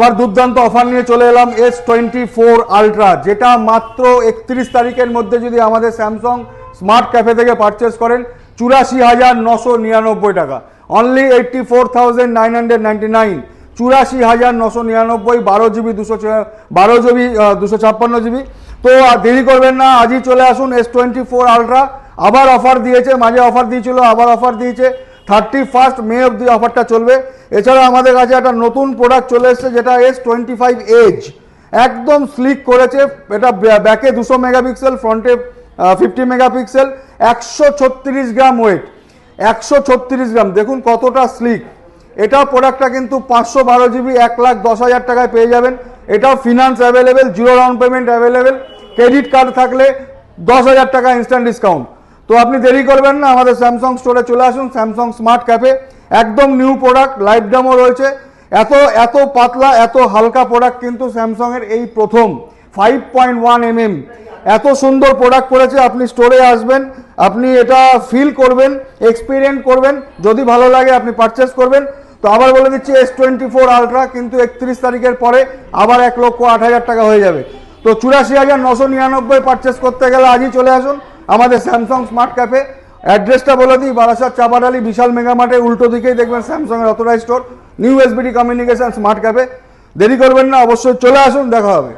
আবার দুর্দান্ত অফার নিয়ে চলে এলাম S24 আলট্রা, যেটা মাত্র 31 তারিখের মধ্যে যদি আমাদের স্যামসাং স্মার্ট ক্যাফে থেকে পারচেস করেন 84,999 টাকা, অনলি 84,999, 84,999, 12 GB 256 GB। তো দেরি করবেন না, আজই চলে আসুন। S24 আলট্রা আবার অফার দিয়েছে, মাঝে অফার দিয়েছিল, আবার অফার দিয়েছে, 31 মে অবধি অফারটা চলবে। এছাড়া আমাদের কাছে একটা নতুন প্রোডাক্ট চলে এসেছে, যেটা S25 এজ, একদম স্লিক করেছে। এটা ব্যাকে 200 মেগাপিক্সেল, ফ্রন্টে 50 মেগাপিক্সেল, 136 গ্রাম ওয়েট, 136 গ্রাম, দেখুন কতটা স্লিক। এটা প্রোডাক্টটা কিন্তু 512 GB 1,10,000 টাকায় পেয়ে যাবেন। এটাও finance available, zero down payment available, credit card থাকলে 10,000 টাকা ইনস্ট্যান্ট ডিসকাউন্ট। তো আপনি দেরি করবেন না, আমাদের স্যামসাং স্টোরে চলে আসুন, স্যামসাং স্মার্ট ক্যাফে। একদম নিউ প্রোডাক্ট, লাইভ ডেমো রয়েছে। এত পাতলা, এত হালকা প্রোডাক্ট কিন্তু স্যামসাংয়ের এই প্রথম। 5.1 mm, এত সুন্দর প্রোডাক্ট করেছে। আপনি স্টোরে আসবেন, আপনি এটা ফিল করবেন, এক্সপিরিয়েন্স করবেন, যদি ভালো লাগে আপনি পারচেস করবেন। তো আবার বলে দিচ্ছি, S24 আলট্রা কিন্তু 31 তারিখের পরে আবার 1,08,000 টাকা হয়ে যাবে। তো 84,999 পারচেস করতে গেলে আজই চলে আসুন আমাদের স্যামসাং স্মার্ট ক্যাফে। অ্যাড্রেসটা বলে দিই, বারাসাত চাপাডালি বিশাল মেগা মার্টের উল্টো দিকেই দেখবেন স্যামসাংয়ের authorize store, new SBD communication smart cafe. দেরি করবেন না, অবশ্যই চলে আসুন, দেখা হবে।